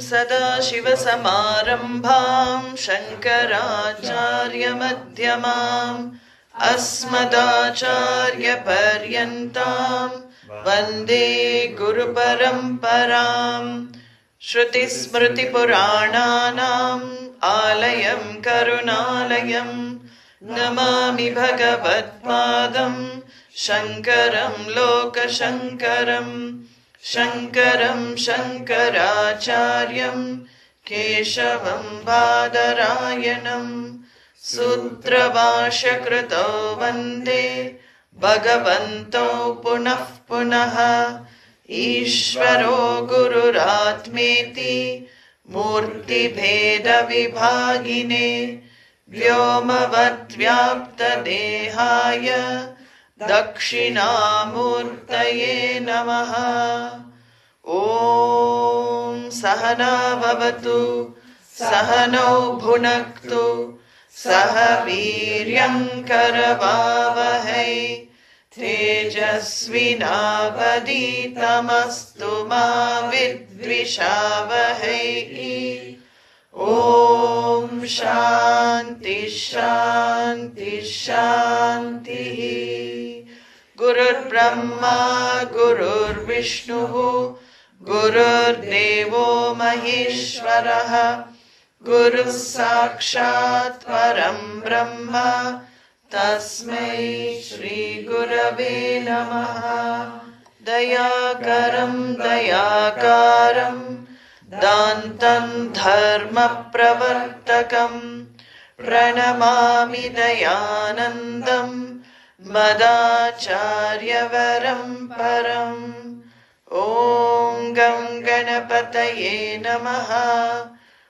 Sadashivasamarambham Shankaracharya-madhyamam Asmadacharya-paryantam Vande Guru-paramparam Shruti-smriti-purananam Alayam Karunalayam Namami Bhagavad-padam Shankaram Loka-shankaram Shankaram Shankaracharyam Keshavam Badarayanam Sutrabhashyakrito Vande Bhagavanto Punah Punaha Ishvaro Gururatmeti Murti Bheda Vibhagine Vyomavat Vyapta Dehaya dakshina murtaye namaha. Om Sahana Bhavatu Sahano Bhunaktu Saha Viryam Karavavahai Tejasvinavaditamastu ma vidvishavahai. Om Shanti Shanti Shanti. Gurur Brahma Gurur Vishnu Gurur Devo Maheshwaraha Guru Sakshat Param Brahma Tasmai Shri Gurave Namaha. Dayakaram Dayakaram Dantam Dharma Pravartakam Pranamami Dayanandam Madacharya Paramparam. Om Gam Ganapataye Namaha.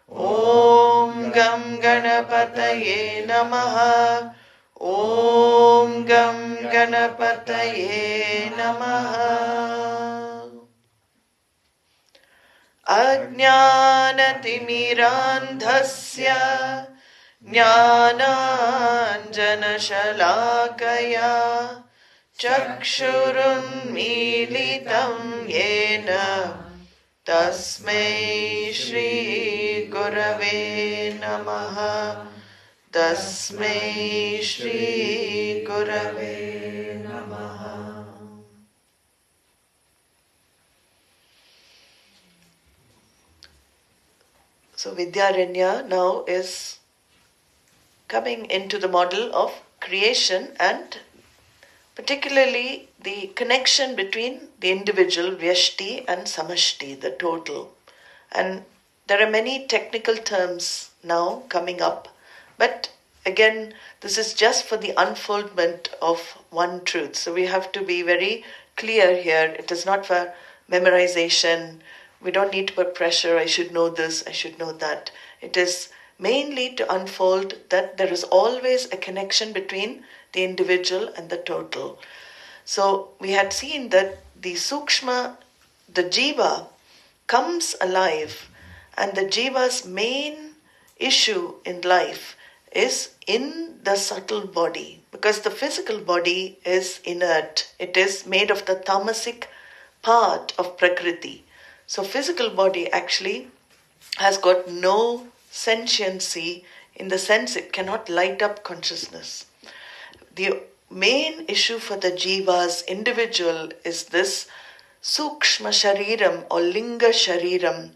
Om Gam Ganapataye Namaha. Om Gam Ganapataye Namaha. Ajnanatimmirandhasya Jnananjanashalakaya Chakshurunmilitam yena Tasmai Shri Gurave Namaha. Tasmai Shri Gurave Namaha. So Vidyaranya now is coming into the model of creation and particularly the connection between the individual, Vyashti, and Samashti, the total. And there are many technical terms now coming up, but again, this is just for the unfoldment of one truth. So we have to be very clear here. It is not for memorization. We don't need to put pressure, I should know this, I should know that. It is mainly to unfold that there is always a connection between the individual and the total. So we had seen that the sukshma, the jiva, comes alive, and the jiva's main issue in life is in the subtle body, because the physical body is inert. It is made of the tamasic part of Prakriti. So physical body actually has got no sentiency in the sense it cannot light up consciousness. The main issue for the jiva's individual is this sukshma shariram or linga shariram.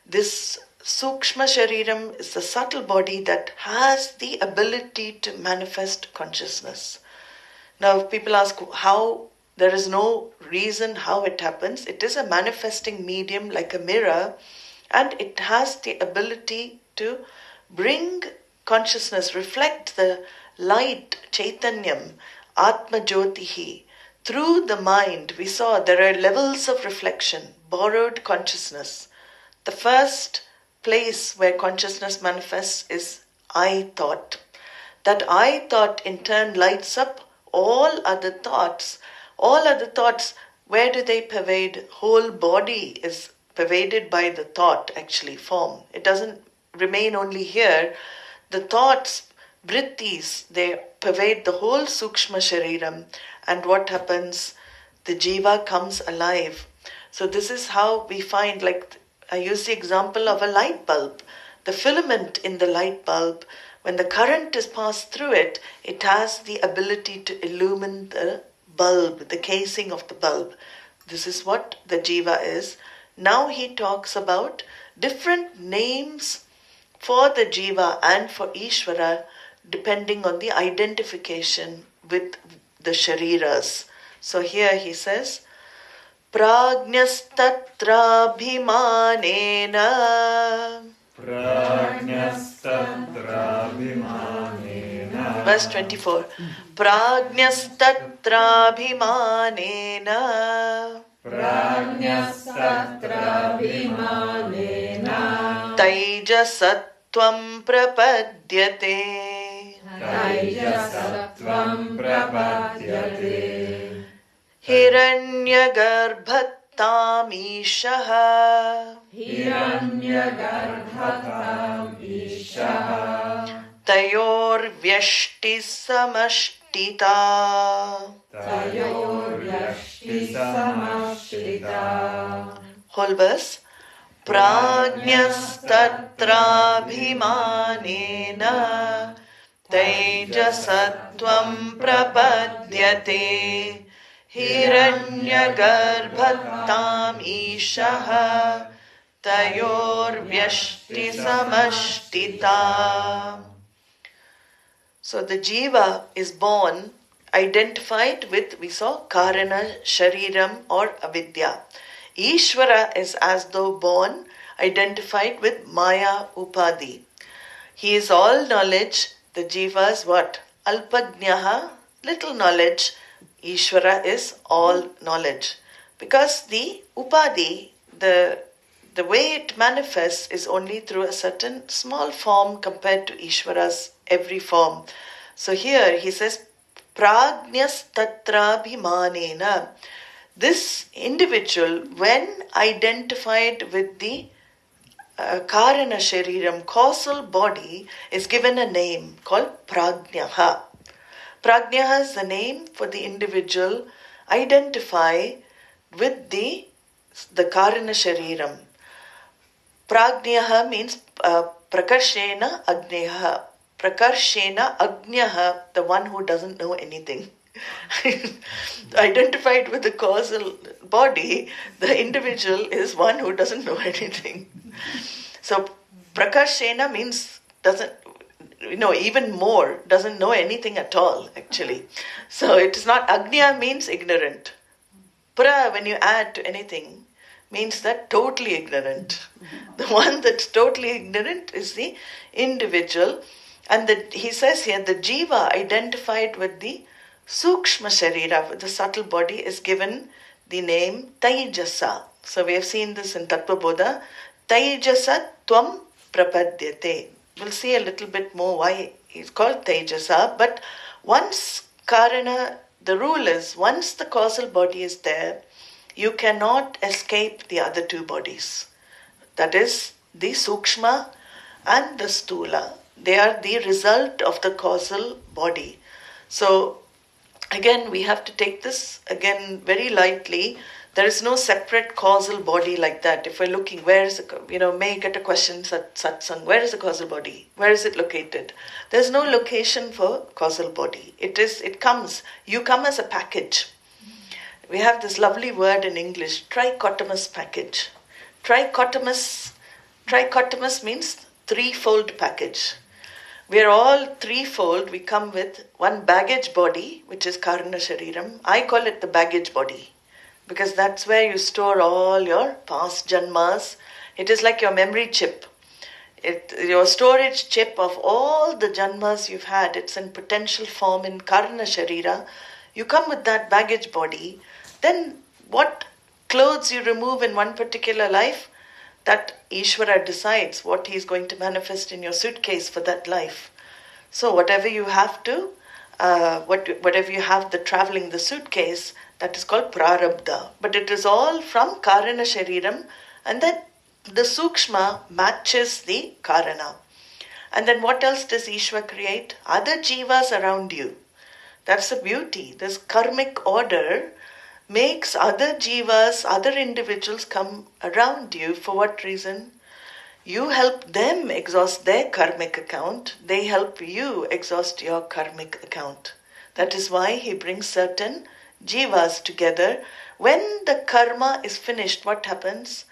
This sukshma shariram is the subtle body that has the ability to manifest consciousness. Now if people ask how, there is no reason how it happens. It is a manifesting medium like a mirror, and it has the ability to bring consciousness, reflect the light, chaitanyam, atma jyotihi, through the mind. We saw there are levels of reflection, borrowed consciousness. The first place where consciousness manifests is I thought. That I thought in turn lights up all other thoughts. All other thoughts, where do they pervade? Whole body is pervaded by the thought, actually, form. It doesn't remain only here. The thoughts, vrittis, they pervade the whole sukshma shariram. And what happens? The jiva comes alive. So this is how we find, like I use the example of a light bulb. The filament in the light bulb, when the current is passed through it, it has the ability to illumine the bulb, the casing of the bulb. This is what the jiva is. Now he talks about different names for the jiva and for Ishvara depending on the identification with the shariras. So here he says, Prajnastatrabhimanena. Verse 24. Prajnastatrabhimanena. Taijasatvam prapadyate. Hiranyagarbhattam Tayor vyashti samashtita. Whole verse. Prajnastatrabhimanena Tejasatvam prapadyate Hiranyagarbhattam Ishaha Tayor vyashti samashtita. So the jiva is born identified with, we saw, Karana, Shariram or Avidya. Ishvara is as though born identified with Maya, Upadhi. He is all knowledge. The jiva is what? Alpajnaha, little knowledge. Ishvara is all knowledge. Because the Upadhi, the way it manifests is only through a certain small form compared to Ishvara's every form. So here he says, Prajnas tatrabhimanena. This individual, when identified with the Karana Shariram, causal body, is given a name called Prajnaha. Prajnaha is the name for the individual identify with the Karana Shariram. Prajnaha means Prakarshena Agneha. Prakarshena Agneha, the one who doesn't know anything. Identified with the causal body, the individual is one who doesn't know anything. So Prakarshena means doesn't, even more, doesn't know anything at all actually. So it is not, Agnya means ignorant. Pra, when you add to anything, means that totally ignorant. The one that's totally ignorant is the individual. And he says here, the jiva identified with the Sukshma Sharira, with the subtle body, is given the name Taijasa. So we have seen this in Tattva-bodha. Taijasa Tvam Prapadyate. We'll see a little bit more why it's called Taijasa. But once Karana, the rule is, once the causal body is there, you cannot escape the other two bodies. That is, the Sukshma and the Stula. They are the result of the causal body. So, again, we have to take this, again, very lightly. There is no separate causal body like that. If we're looking, where is may get a question, satsang, where is the causal body? Where is it located? There's no location for causal body. You come as a package. We have this lovely word in English, trichotomous package. Trichotomous means threefold package. We are all threefold. We come with one baggage body, which is Karana Shariram. I call it the baggage body because that's where you store all your past janmas. It is like your memory chip. Your storage chip of all the janmas you've had. It's in potential form in Karana Sharira. You come with that baggage body. Then what clothes you remove in one particular life, that Ishvara decides what he is going to manifest in your suitcase for that life. So whatever you have to, whatever you have, the traveling, the suitcase, that is called prarabdha. But it is all from Karana Shariram, and then the Sukshma matches the Karana. And then what else does Ishvara create? Other jivas around you. That's the beauty. This karmic order, makes other jivas, other individuals come around you. For what reason? You help them exhaust their karmic account. They help you exhaust your karmic account. That is why he brings certain jivas together. When the karma is finished, what happens?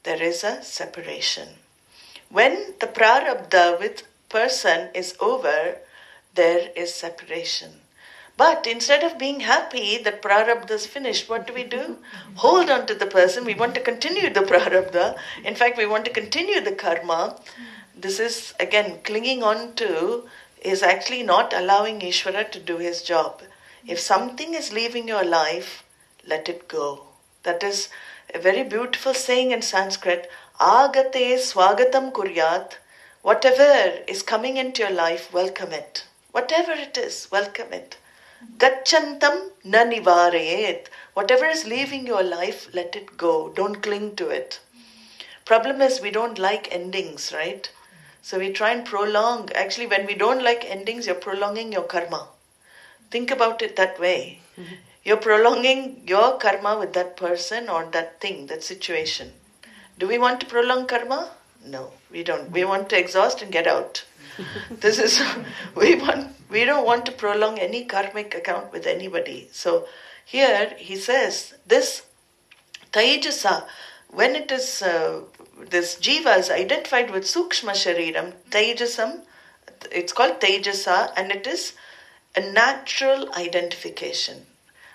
There is a separation. When the prarabdha with person is over, there is separation. But instead of being happy that prarabdha is finished, what do? Hold on to the person. We want to continue the prarabdha. In fact, we want to continue the karma. This is, again, clinging on to is actually not allowing Ishvara to do his job. If something is leaving your life, let it go. That is a very beautiful saying in Sanskrit. Agate swagatam kuryat. Whatever is coming into your life, welcome it. Whatever it is, welcome it. Gachantam na nivarayet. Whatever is leaving your life, let it go. Don't cling to it. Problem is we don't like endings, right? So we try and prolong. Actually, when we don't like endings, you're prolonging your karma. Think about it that way. Mm-hmm. You're prolonging your karma with that person or that thing, that situation. Do we want to prolong karma? No, we don't. We want to exhaust and get out. This is we don't want to prolong any karmic account with anybody. So here he says this Taijasa, when it is this jiva is identified with sukshma shariram, Taijasam, it's called Taijasa, and it is a natural identification.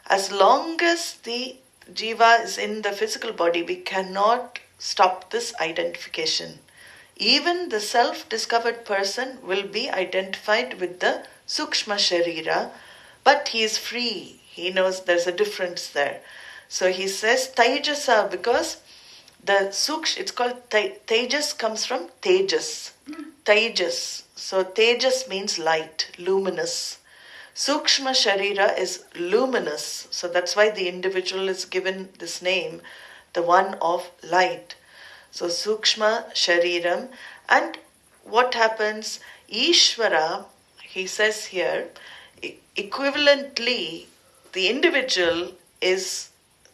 As long as the jiva is in the physical body, we cannot stop this identification. Even the self-discovered person will be identified with the sukshma sharira, but he is free. He knows there's a difference there. So he says Taijasa, because the it's called Tejas, comes from Tejas. Tejas. So Tejas means light, luminous. Sukshma sharira is luminous. So that's why the individual is given this name, the one of light. So Sukshma Shariram. And what happens? Ishvara, he says here, equivalently, the individual is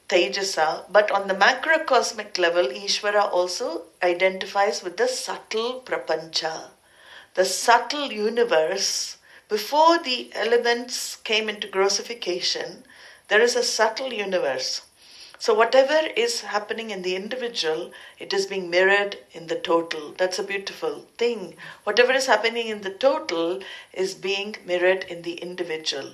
Tejasa, but on the macrocosmic level, Ishvara also identifies with the subtle prapancha, the subtle universe. Before the elements came into grossification, there is a subtle universe. So whatever is happening in the individual, it is being mirrored in the total. That's a beautiful thing. Whatever is happening in the total is being mirrored in the individual.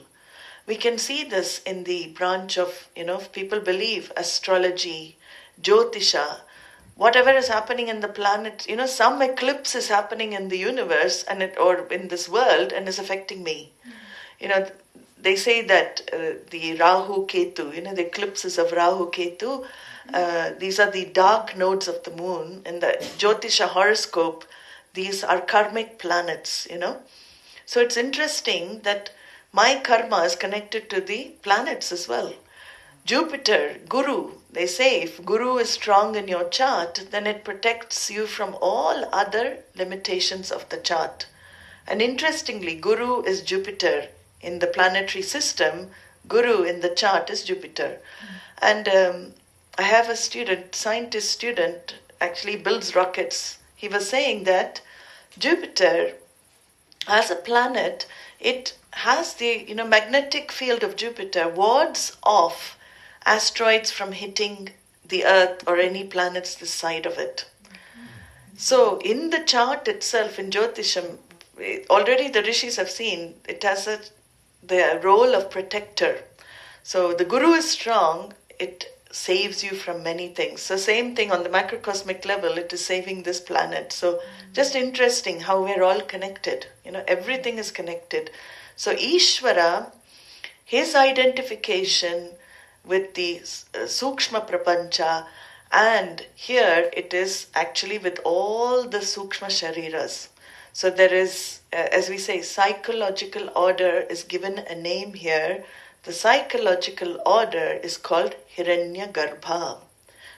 We can see this in the branch of, people believe astrology, Jyotisha. Whatever is happening in the planet, some eclipse is happening in the universe or in this world and is affecting me. They say that the Rahu Ketu, the eclipses of Rahu Ketu, these are the dark nodes of the moon. In the Jyotisha horoscope, these are karmic planets, So it's interesting that my karma is connected to the planets as well. Jupiter, Guru, they say if Guru is strong in your chart, then it protects you from all other limitations of the chart. And interestingly, Guru is Jupiter. In the planetary system, Guru in the chart is Jupiter. And I have a scientist student, actually builds rockets. He was saying that Jupiter, as a planet, it has the magnetic field of Jupiter wards off asteroids from hitting the Earth or any planets this side of it. So in the chart itself, in Jyotisham, already the rishis have seen, it has the role of protector. So the Guru is strong, it saves you from many things. So same thing on the macrocosmic level, it is saving this planet. So just interesting how we're all connected. Everything is connected. So Ishvara, his identification with the Sukshma Prapancha, and here it is actually with all the Sukshma Shariras. So there is, as we say, psychological order is given a name here. The psychological order is called Hiranyagarbha.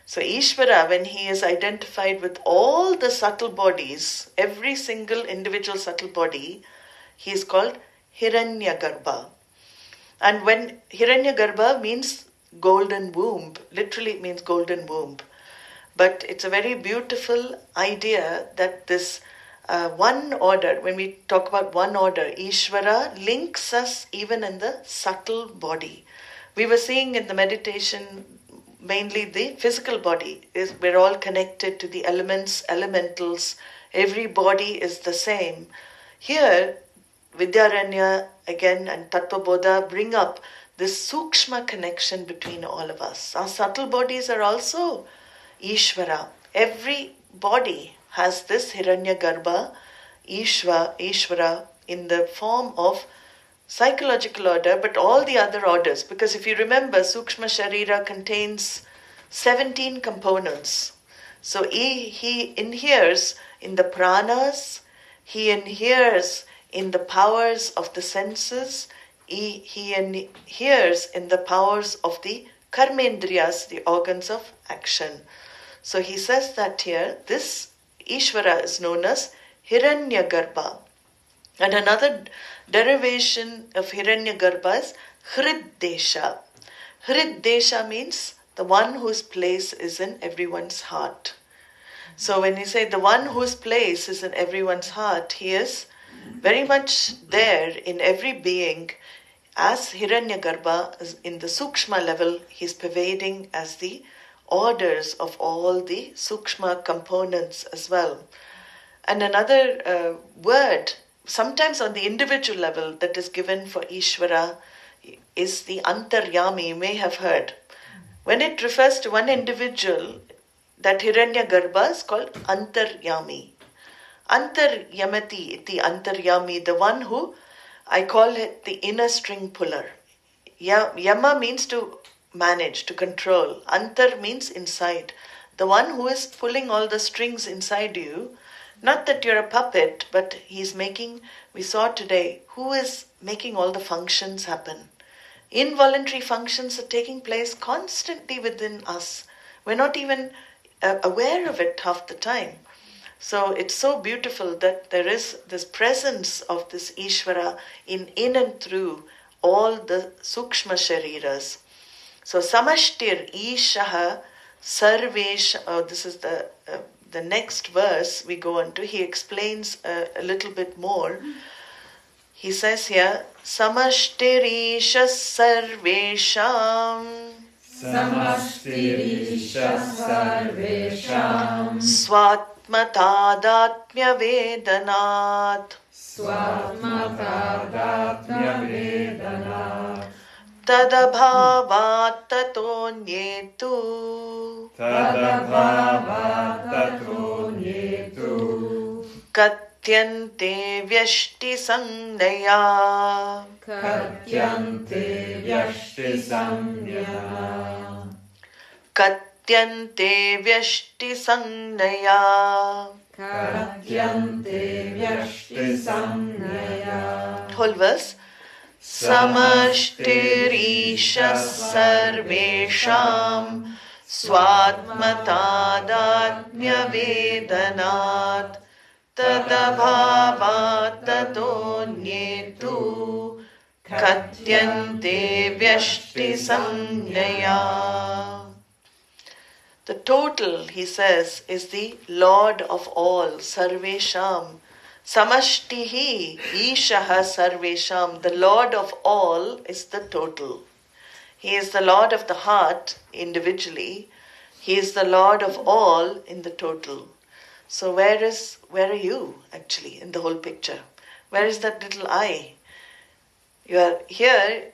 So Ishvara, when he is identified with all the subtle bodies, every single individual subtle body, he is called Hiranyagarbha. And when Hiranyagarbha means golden womb. Literally it means golden womb. But it's a very beautiful idea that this one order, when we talk about one order, Ishvara links us even in the subtle body. We were seeing in the meditation mainly the physical body. We're all connected to the elements, elementals. Every body is the same. Here, Vidyaranya again and Tattva-bodha bring up this sukshma connection between all of us. Our subtle bodies are also Ishvara. Every body has this Hiranyagarbha, Ishvara in the form of psychological order, but all the other orders. Because if you remember, Sukshma Sharira contains 17 components. So he inheres in the pranas, he inheres in the powers of the senses, he inheres in the powers of the karmendriyas, the organs of action. So he says that here, this Ishvara is known as Hiranyagarbha. And another derivation of Hiranyagarbha is Hriddesha. Hriddesha means the one whose place is in everyone's heart. So when you say the one whose place is in everyone's heart, he is very much there in every being. As Hiranyagarbha, in the Sukshma level, he is pervading as the orders of all the Sukshma components as well. And another word, sometimes on the individual level, that is given for Ishvara is the Antaryami. You may have heard. When it refers to one individual, that Hiranyagarbha is called Antaryami. Antaryamati iti Antaryami, the one who, I call it the inner string puller. Yama means to manage, to control. Antar means inside. The one who is pulling all the strings inside you. Not that you're a puppet, but he's making, we saw today, who is making all the functions happen. Involuntary functions are taking place constantly within us. We're not even aware of it half the time. So it's so beautiful that there is this presence of this Ishvara in and through all the Sukshma Shariras. So Samashtir Ishaha Sarvesha, this is the next verse we go on to. He explains a little bit more. He says here, Samashtirisha Sarvesham Samashtirisha Sarvesham Swatmatadatmya Vedanat Swatmatadatmya Vedanat Tadabhavat tatonyetu Tadabhavat tatonyetu Katyante vyashti sangnaya Katyante vyashti samyana Katyante vyashti sangnaya. Katyante vyashti samyaya. Whole verse. Samashtirisha sarvesham Swatmatadatmya Vedanat Tadabhavat tatonyetu Katyante vyashti samyaya. The total, he says, is the Lord of all, Sarvesham. Samashtihi Ishaha Sarvesham. The Lord of all is the total. He is the Lord of the heart individually. He is the Lord of all in the total. So where are you actually in the whole picture? Where is that little I? You are here.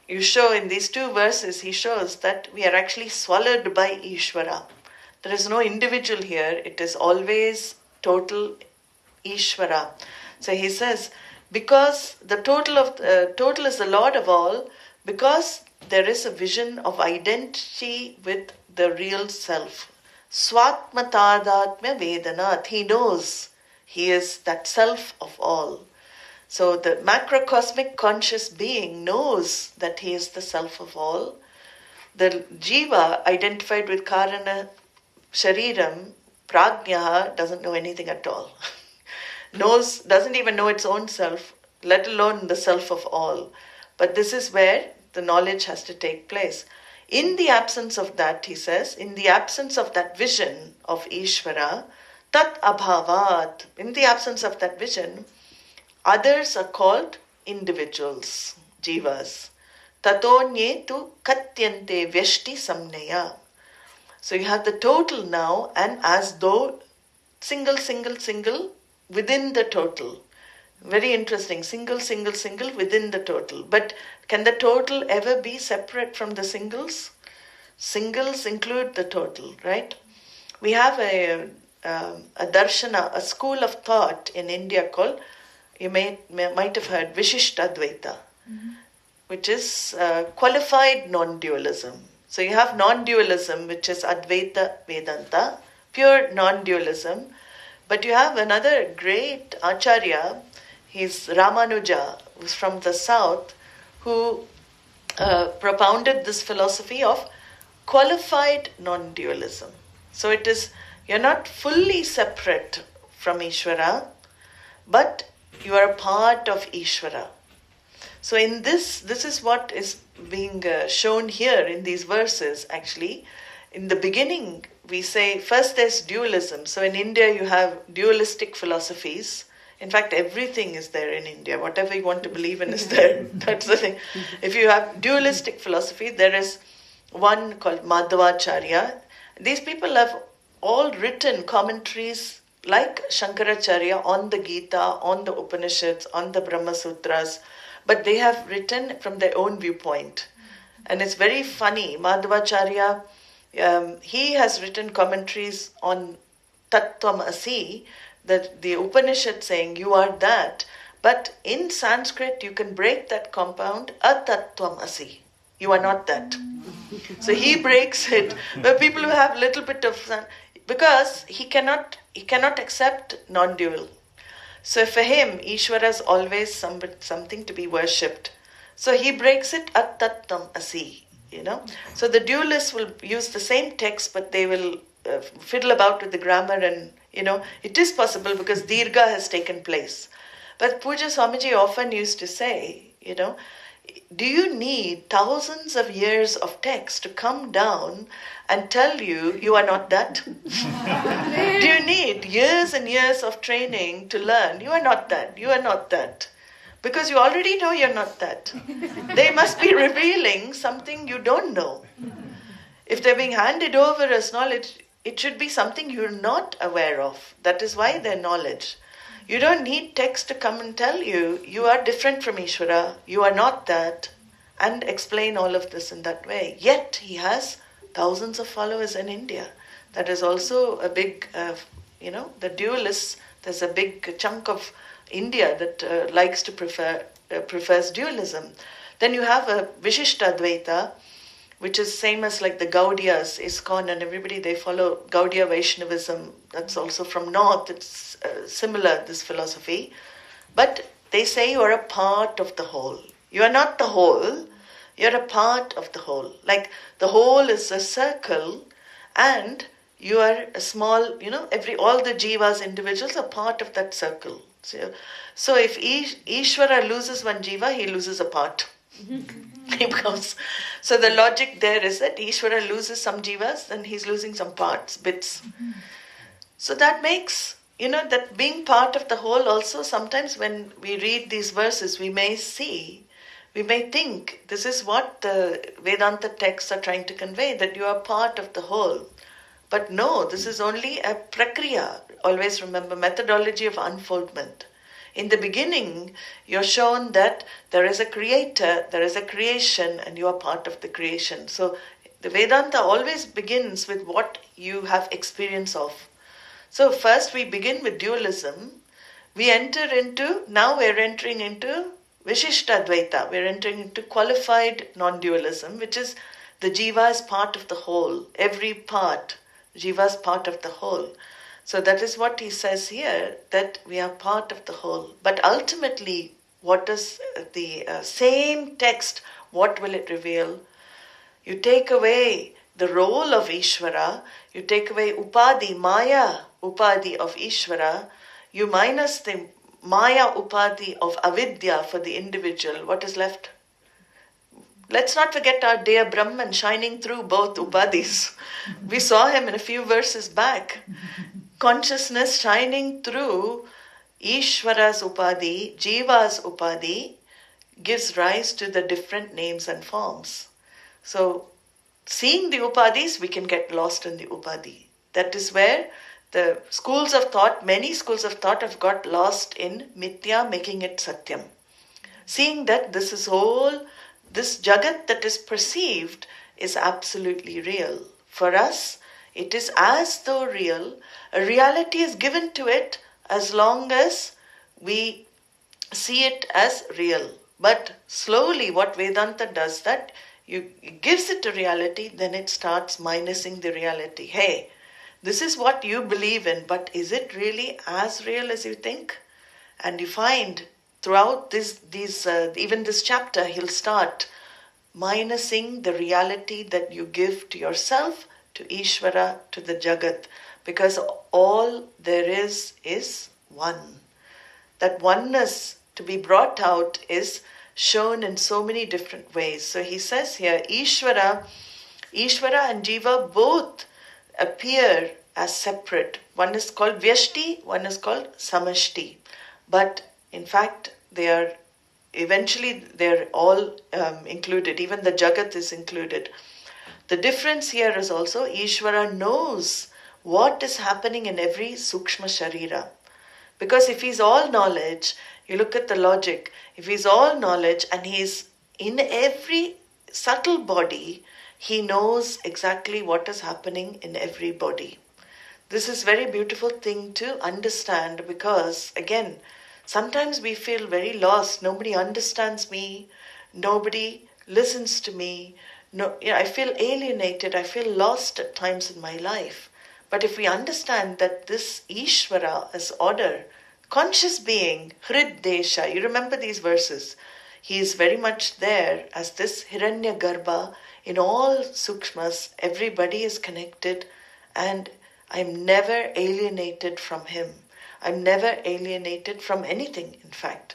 You show in these two verses, he shows that we are actually swallowed by Ishvara. There is no individual here. It is always total Ishvara. So he says, because the total is the Lord of all, because there is a vision of identity with the real self. Swatmatadatmya Vedanat. He knows he is that self of all. So the macrocosmic conscious being knows that he is the self of all. The jiva identified with karana shariram, prajnaha, doesn't know anything at all. Doesn't even know its own self, let alone the self of all. But this is where the knowledge has to take place. In the absence of that, he says, in the absence of that vision of Ishvara, tat abhavat, in the absence of that vision, others are called individuals, jivas. Tatonye tu katyante vyashti samnaya. So you have the total now, and as though single within the total. Very interesting. Single within the total. But can the total ever be separate from the singles? Singles include the total, right? We have a darshana, a school of thought in India called, you might have heard, Vishishtadvaita, which is qualified non-dualism. So you have non-dualism, which is Advaita Vedānta, pure non-dualism. But you have another great Acharya, he's Ramanuja, who's from the south, who propounded this philosophy of qualified non-dualism. So it is, you're not fully separate from Ishvara, but you are a part of Ishvara. So in this is what is being shown here in these verses actually. In the beginning, we say, first there's dualism. So in India, you have dualistic philosophies. In fact, everything is there in India. Whatever you want to believe in is there. That's the thing. If you have dualistic philosophy, there is one called Madhvacharya. These people have all written commentaries like Shankaracharya on the Gita, on the Upanishads, on the Brahma Sutras, but they have written from their own viewpoint. And it's very funny. Madhvacharya, he has written commentaries on Tattva-viveka, that the Upanishad saying you are that, but in Sanskrit you can break that compound atattvam-asi. You are not that. So he breaks it. But people who have little bit of, because he cannot accept non-dual. So for him, Ishvara is always something to be worshipped. So he breaks it atattvam-asi. So the dualists will use the same text, but they will fiddle about with the grammar, and it is possible because dirgha has taken place. But Puja Swamiji often used to say, do you need thousands of years of text to come down and tell you are not that? Do you need years and years of training to learn you are not that, you are not that? Because you already know you're not that. They must be revealing something you don't know. If they're being handed over as knowledge, it should be something you're not aware of. That is why they're knowledge. You don't need text to come and tell you are different from Ishvara, you are not that, and explain all of this in that way. Yet he has thousands of followers in India. That is also a big, the dualists, there's a big chunk of India that likes to prefers dualism. Then you have a Vishishtadvaita, which is same as like the Gaudiyas, ISKCON, and everybody, they follow Gaudiya Vaishnavism. That's also from north. It's similar, this philosophy. But they say you are a part of the whole. You are not the whole. You're a part of the whole. Like the whole is a circle, and you are a small, all the jivas, individuals, are part of that circle. So if Ishvara loses one jiva, he loses a part. He becomes, so the logic there is that Ishvara loses some jivas, then he's losing some parts, bits. So that makes, that being part of the whole also, sometimes when we read these verses, we may think this is what the Vedanta texts are trying to convey, that you are part of the whole. But no, this is only a prakriya. Always remember, methodology of unfoldment. In the beginning, you're shown that there is a creator, there is a creation, and you are part of the creation. So the Vedanta always begins with what you have experience of. So first we begin with dualism. Now we're entering into Vishishtadvaita. We're entering into qualified non-dualism, which is the jiva is part of the whole. Every part, jiva is part of the whole. So that is what he says here, that we are part of the whole. But ultimately, what does the same text, what will it reveal? You take away the role of Ishvara, you take away upadhi, maya upadhi of Ishvara, you minus the maya upadhi of avidya for the individual. What is left? let's not forget our dear Brahman shining through both upadis. We saw him in a few verses back. Consciousness shining through Ishvara's upadi, Jiva's upadi, gives rise to the different names and forms. So, seeing the upadis, we can get lost in the upadi. That is where the schools of thought, many schools of thought have got lost in mithya, making it satyam. Seeing that this is all, this jagat that is perceived is absolutely real. For us, it is as though real. A reality is given to it as long as we see it as real. But slowly what Vedanta does, that it gives it a reality, then it starts minusing the reality. Hey, this is what you believe in, but is it really as real as you think? And you find throughout even this chapter, he'll start minusing the reality that you give to yourself, to Ishvara, to the Jagat, because all there is one. That oneness to be brought out is shown in so many different ways. So he says here, Ishvara and Jiva both appear as separate. One is called Vyashti, one is called Samashti. But in fact, they're all included. Even the Jagat is included. The difference here is also Ishvara knows what is happening in every sukshma sharira. Because if he's all knowledge, you look at the logic, if he's all knowledge and he's in every subtle body, he knows exactly what is happening in every body. This is a very beautiful thing to understand because, again, sometimes we feel very lost. Nobody understands me. Nobody listens to me. I feel alienated. I feel lost at times in my life. But if we understand that this Ishvara as order, conscious being, Hriddesha, you remember these verses, he is very much there as this Hiranyagarbha. In all sukshmas, everybody is connected and I'm never alienated from him. I'm never alienated from anything, in fact.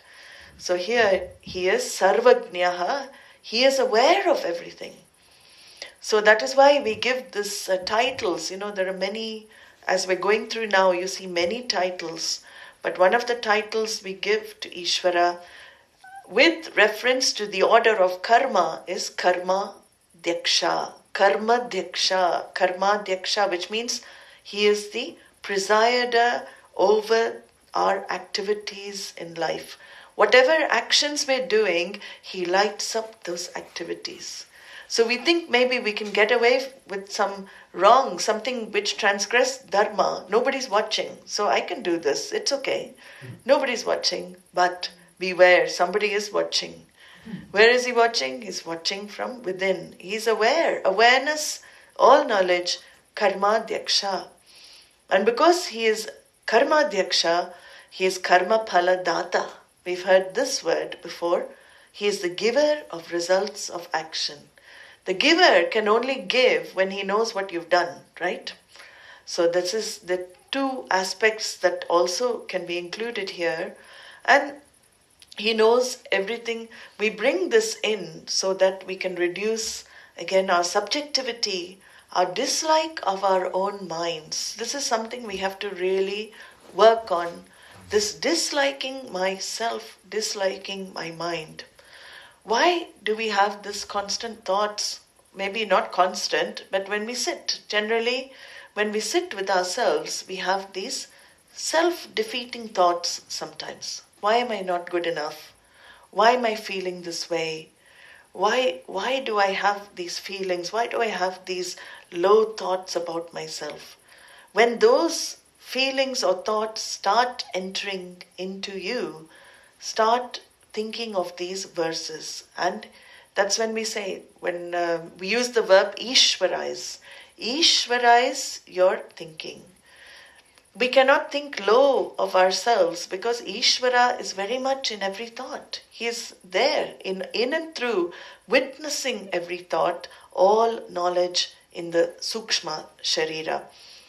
So here, he is Sarvajnaha, he is aware of everything. So that is why we give this titles. There are many, as we're going through now, you see many titles. But one of the titles we give to Ishvara with reference to the order of karma is Karma Dhyaksha. Karma Dhyaksha, which means he is the presider over our activities in life. Whatever actions we're doing, he lights up those activities. So we think maybe we can get away with some wrong, something which transgressed dharma. Nobody's watching, so I can do this. It's okay. Nobody's watching, but beware, somebody is watching. Where is he watching? He's watching from within. He's aware. Awareness, all knowledge, karma dhyaksha. And because he is karma dhyaksha, he is karma phala data. We've heard this word before. He is the giver of results of action. The giver can only give when he knows what you've done, right? So this is the two aspects that also can be included here. And he knows everything. We bring this in so that we can reduce, again, our subjectivity, our dislike of our own minds. This is something we have to really work on. This disliking myself, disliking my mind. Why do we have this constant thoughts? Maybe not constant, but when we sit, generally, when we sit with ourselves, we have these self-defeating thoughts sometimes. Why am I not good enough? Why am I feeling this way? Why do I have these feelings? Why do I have these low thoughts about myself? When those feelings or thoughts start entering into you, start thinking of these verses. And that's when we say, when we use the verb Ishvaraize. Ishvaraize your thinking. We cannot think low of ourselves because Ishvara is very much in every thought. He is there in and through, witnessing every thought, all knowledge in the Sukshma Sharira.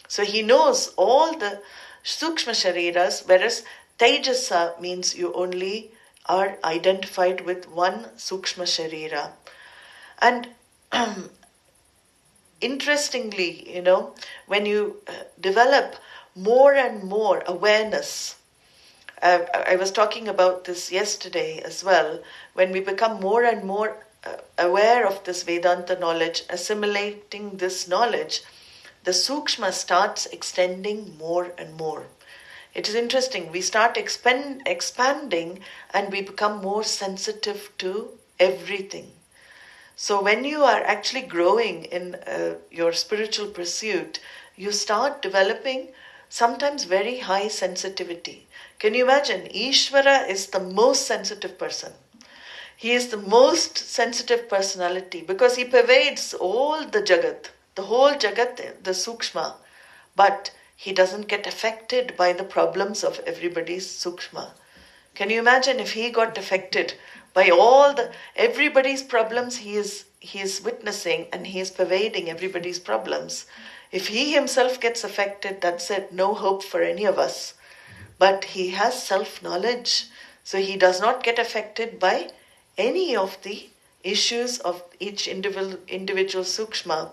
So he knows all the Sukshma Shariras, whereas Tejasa means you only are identified with one Sukshma Sharira. And interestingly, when you develop more and more awareness, I was talking about this yesterday as well, when we become more and more aware of this Vedanta knowledge, assimilating this knowledge, the sukshma starts extending more and more. It is interesting, we start expanding and we become more sensitive to everything. So when you are actually growing in your spiritual pursuit, you start developing sometimes very high sensitivity. Can you imagine? Ishvara is the most sensitive person. He is the most sensitive personality because he pervades all the Jagat, the whole Jagat, the Sukshma. But he doesn't get affected by the problems of everybody's Sukshma. Can you imagine if he got affected by everybody's problems he is witnessing, and he is pervading everybody's problems? If he himself gets affected, that's it, no hope for any of us. But he has self-knowledge, so he does not get affected by any of the issues of each individual sukshma.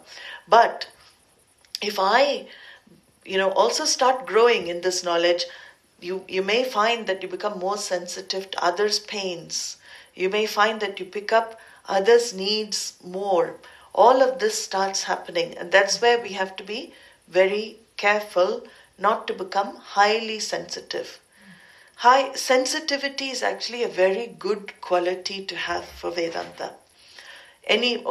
But if I, also start growing in this knowledge, you may find that you become more sensitive to others' pains. You may find that you pick up others' needs more. All of this starts happening, and that's where we have to be very careful not to become highly sensitive. High sensitivity is actually a very good quality to have for Vedanta.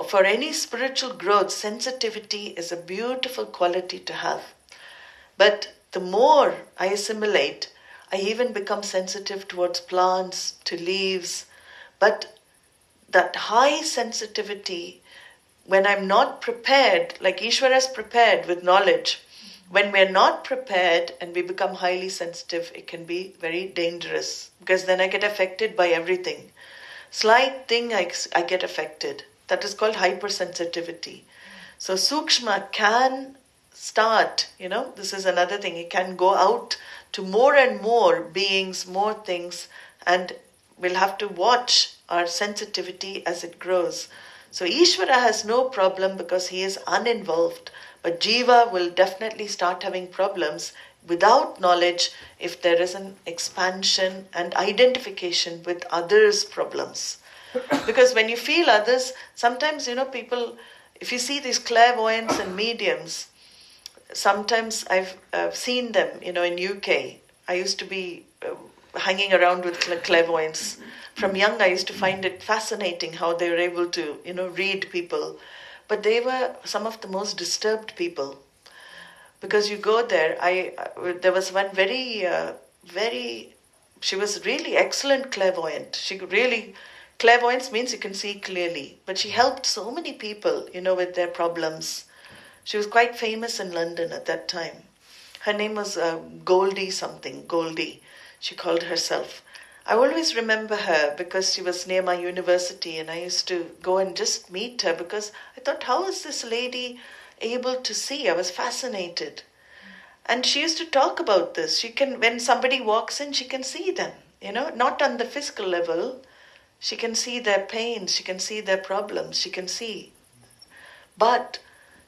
For any spiritual growth, sensitivity is a beautiful quality to have. But the more I assimilate, I even become sensitive towards plants, to leaves. But that high sensitivity, when I'm not prepared, like Ishvara is prepared with knowledge, when we're not prepared and we become highly sensitive, it can be very dangerous, because then I get affected by everything. Slight thing, I get affected. That is called hypersensitivity. So sukshma can start, this is another thing. It can go out to more and more beings, more things, and we'll have to watch our sensitivity as it grows. So Ishvara has no problem because he is uninvolved. But Jiva will definitely start having problems without knowledge if there is an expansion and identification with others' problems. Because when you feel others, sometimes, people, if you see these clairvoyants and mediums, sometimes I've seen them, in UK. I used to be hanging around with clairvoyants. From young, I used to find it fascinating how they were able to, read people. But they were some of the most disturbed people. Because you go there, there was one very, she was really excellent clairvoyant. Clairvoyance means you can see clearly. But she helped so many people, with their problems. She was quite famous in London at that time. Her name was Goldie, she called herself. I always remember her because she was near my university, and I used to go and just meet her because I thought, how is this lady able to see? I was fascinated. And she used to talk about this. When somebody walks in, she can see them, not on the physical level. She can see their pains, she can see their problems, she can see. But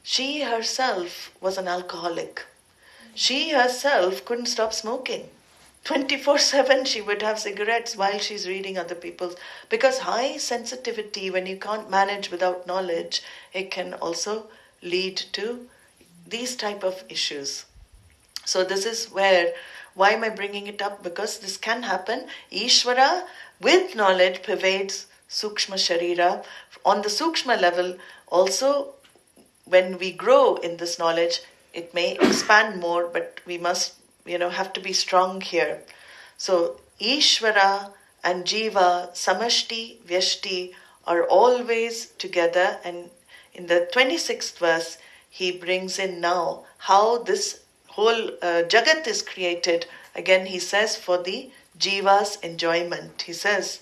she herself was an alcoholic. She herself couldn't stop smoking. 24/7 she would have cigarettes while she's reading other people's. Because high sensitivity, when you can't manage without knowledge, it can also lead to these type of issues. So this is why am I bringing it up? Because this can happen. Ishvara with knowledge pervades sukshma sharira. On the sukshma level, also when we grow in this knowledge, it may expand more, but we must have to be strong here. So Ishvara and Jiva, Samashti, Vyashti are always together, and in the 26th verse he brings in now how this whole Jagat is created. Again he says for the Jiva's enjoyment. He says,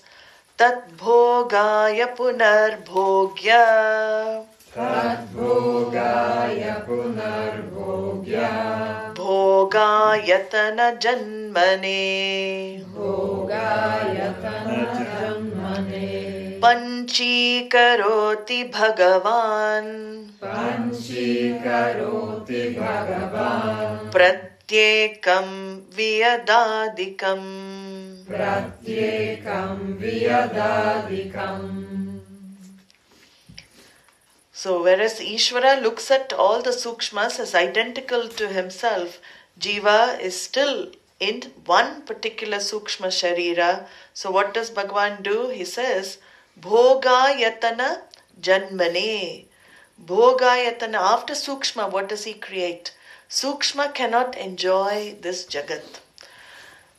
Tat bhogaya punar bhogya Tattva-viveka punarbhogya Bhogayatana janmane Bhogayatana janmane Pañcīkaroti Bhagavan Pañcīkaroti Bhagavan Pratyekam Vyadadikam Pratyekam Vyadadikam. So whereas Ishvara looks at all the sukshmas as identical to himself, Jiva is still in one particular sukshma sharira. So what does Bhagavan do? He says, Bhogayatana janmane. Bhogayatana. After sukshma, what does he create? Sukshma cannot enjoy this jagat.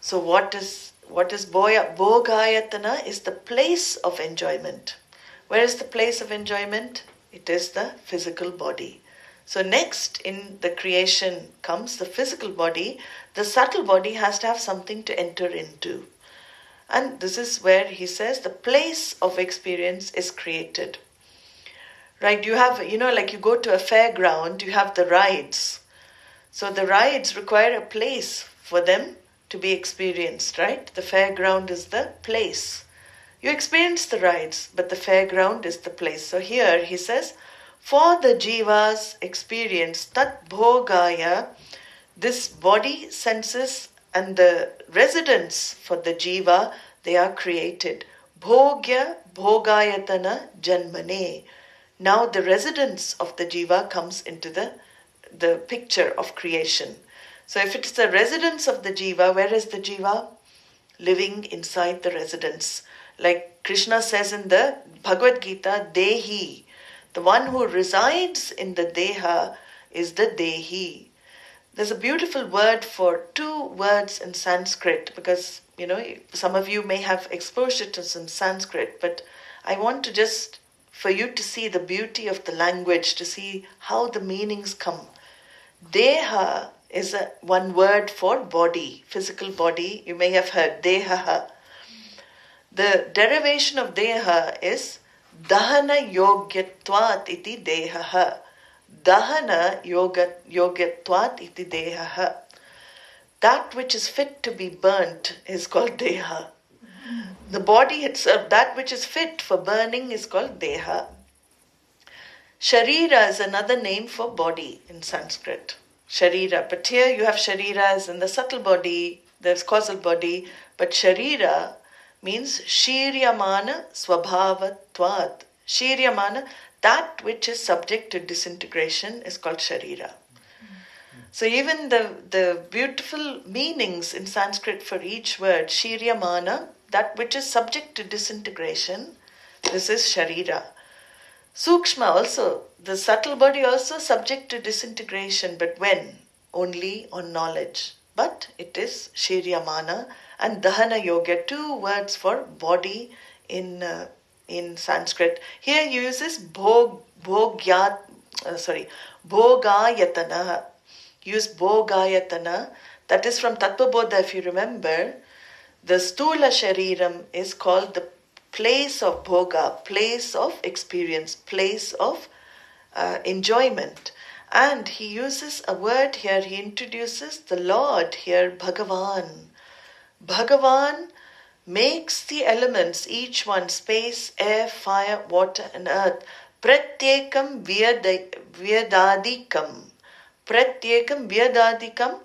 So what is Bhogayatana? Is the place of enjoyment. Where is the place of enjoyment? It is the physical body. So next in the creation comes the physical body. The subtle body has to have something to enter into. And this is where he says the place of experience is created. Right, you have, like you go to a fairground, you have the rides. So the rides require a place for them to be experienced, right? The fairground is the place. You experience the rides, but the fairground is the place. So here he says, for the jiva's experience, tat bhogaya, this body, senses, and the residence for the jiva, they are created. Bhogya bhogayatana janmane. Now the residence of the jiva comes into the picture of creation. So if it is the residence of the jiva, where is the jiva? Living inside the residence. Like Krishna says in the Bhagavad Gita, Dehi. The one who resides in the Deha is the Dehi. There's a beautiful word for two words in Sanskrit because, some of you may have exposure to some Sanskrit, but I want to just, for you to see the beauty of the language, to see how the meanings come. Deha is one word for body, physical body. You may have heard Deha. The derivation of Deha is Dahana yogyatvat iti Deha. Dahana yogyatvat iti Deha. That which is fit to be burnt is called Deha. The body itself, that which is fit for burning is called Deha. Sharira is another name for body in Sanskrit. Sharira. But here you have Sharira as in the subtle body, there's causal body, but Sharira means Shiryamana Swabhavatvat. Shiryamana, that which is subject to disintegration is called Sharira. So even the beautiful meanings in Sanskrit for each word, Shiryamana, that which is subject to disintegration, this is Sharira. Sukshma also, the subtle body also subject to disintegration, but when? Only on knowledge. But it is Shiryamana and Dahana Yoga, two words for body in Sanskrit. Here he uses Bhogayatana. Use Bhogayatana. That is from Tattva-Bodha, if you remember. The Stula Shariram is called the place of Bhoga, place of experience, place of enjoyment. And he uses a word here, he introduces the Lord here, Bhagavan. Bhagavan makes the elements, each one, space, air, fire, water and earth. Pratyekam vyadadikam. Pratyekam vyadadikam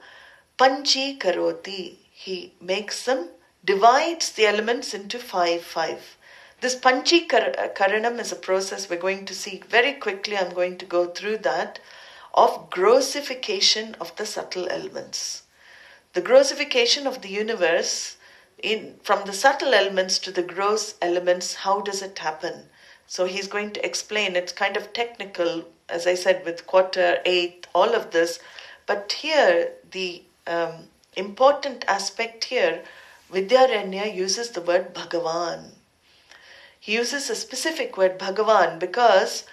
Pañcīkaroti. He makes them, divides the elements into 5. This Pañcīkaranam is a process we're going to see very quickly. I'm going to go through that, of grossification of the subtle elements. The grossification of the universe, from the subtle elements to the gross elements, how does it happen? So he's going to explain. It's kind of technical, as I said, with quarter, eighth, all of this. But here, the important aspect here, Vidyaranya uses the word Bhagavan. He uses a specific word, Bhagavan, because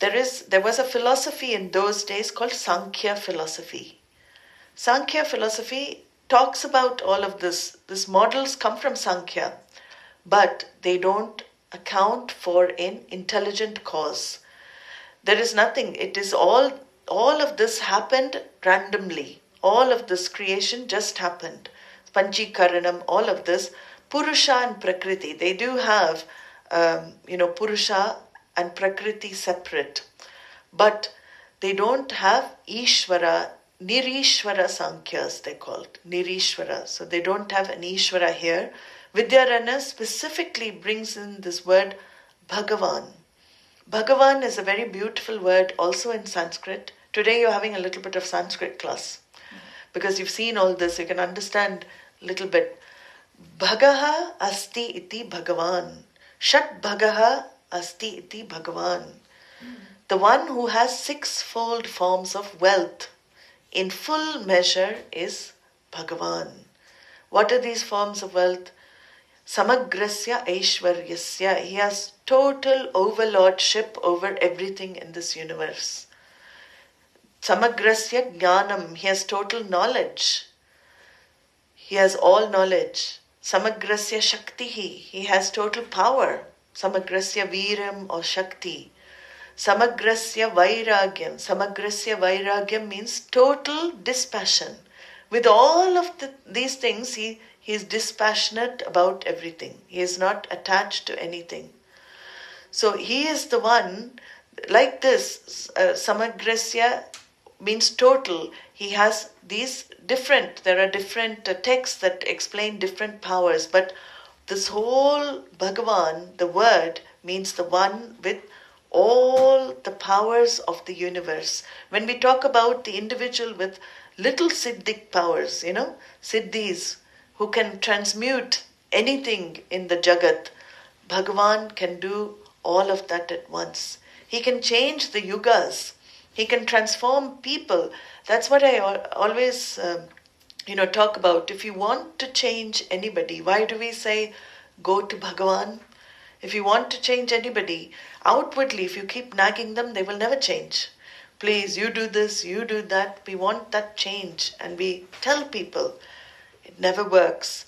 there was a philosophy in those days called Sankhya philosophy. Sankhya philosophy talks about all of this. These models come from Sankhya, but they don't account for an intelligent cause. There is nothing. It is all of this happened randomly. All of this creation just happened. Pañcīkaranam, all of this. Purusha and Prakriti, they do have Purusha and Prakriti separate. But they don't have Ishvara, Nirishvara Sankhyas, they called Nirishvara. So they don't have an Ishvara here. Vidyaranya specifically brings in this word Bhagavan. Bhagavan is a very beautiful word also in Sanskrit. Today you're having a little bit of Sanskrit class. Because you've seen all this, you can understand a little bit. Bhagaha asti iti Bhagavan. Shat Bhagaha asti iti Bhagavan. The one who has sixfold forms of wealth in full measure is Bhagavan. What are these forms of wealth? Samagrasya Aishwaryasya. He has total overlordship over everything in this universe. Samagrasya Jnanam. He has total knowledge. He has all knowledge. Samagrasya Shaktihi. He has total power. Samagrasya Viram or Shakti. Samagrasya Vairagyam. Samagrasya Vairagyam means total dispassion. With all of these things, he is dispassionate about everything. He is not attached to anything. So he is the one, like this, Samagrasya means total. He has these there are different texts that explain different powers, but this whole Bhagavan, the word, means the one with all the powers of the universe. When we talk about the individual with little siddhic powers, siddhis, who can transmute anything in the Jagat, Bhagavan can do all of that at once. He can change the yugas. He can transform people. That's what I always, talk about. If you want to change anybody, why do we say, go to Bhagavan? If you want to change anybody, outwardly, if you keep nagging them, they will never change. Please, you do this, you do that. We want that change. And we tell people, it never works.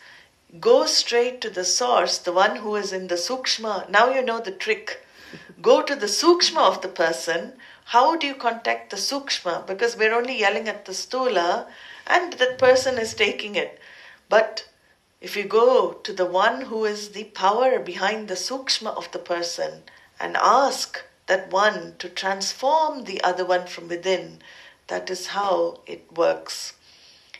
Go straight to the source, the one who is in the sukshma. Now you know the trick. Go to the sukshma of the person. How do you contact the sukshma? Because we're only yelling at the stula and that person is taking it. But if you go to the one who is the power behind the sukshma of the person and ask that one to transform the other one from within, that is how it works.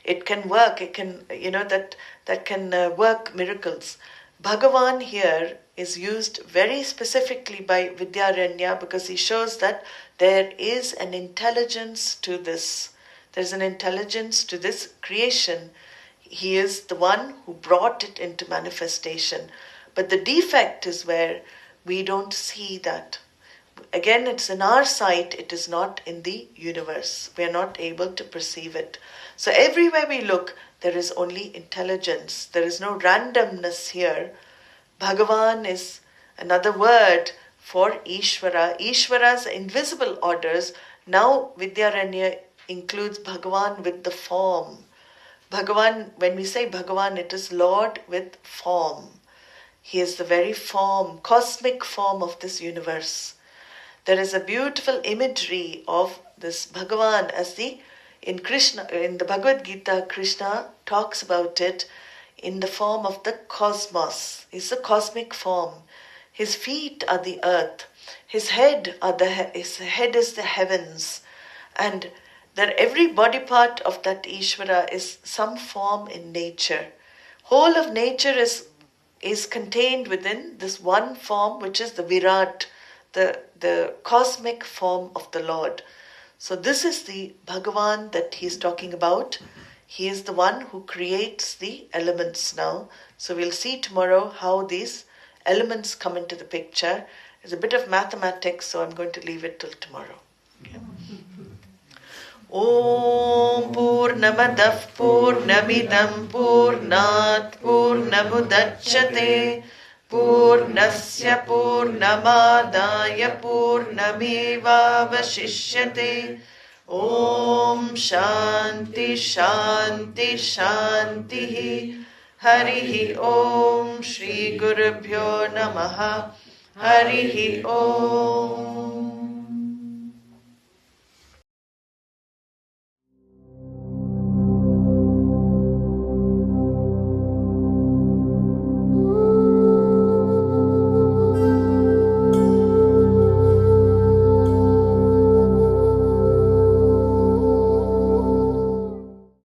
It can work, it can, that can work miracles. Bhagavan here is used very specifically by Vidyaranya because he shows that there is an intelligence to this. There's an intelligence to this creation. He is the one who brought it into manifestation. But the defect is where we don't see that. Again, it's in our sight, it is not in the universe. We are not able to perceive it. So everywhere we look, there is only intelligence. There is no randomness here. Bhagavan is another word for Ishvara. Ishvara's invisible orders. Now Vidyaranya includes Bhagavan with the form. Bhagavan, when we say Bhagavan, it is Lord with form. He is the very form, cosmic form of this universe. There is a beautiful imagery of this Bhagavan as in the Bhagavad Gita, Krishna talks about it in the form of the cosmos. He's the cosmic form. His feet are the earth. His head is the heavens. And that every body part of that Ishvara is some form in nature. Whole of nature is contained within this one form, which is the Virat, the cosmic form of the Lord. So this is the Bhagavan that he's talking about. He is the one who creates the elements now. So we'll see tomorrow how these elements come into the picture. It's a bit of mathematics, so I'm going to leave it till tomorrow. Okay. Om Purnamadah Purnamidam Purnat Purnamudachyate Purnasya Purnamadaya Purnamevavashishyate. Om Shanti Shanti Shanti. Harihi Om Shri Gurubhyo Namaha. Harihi Om.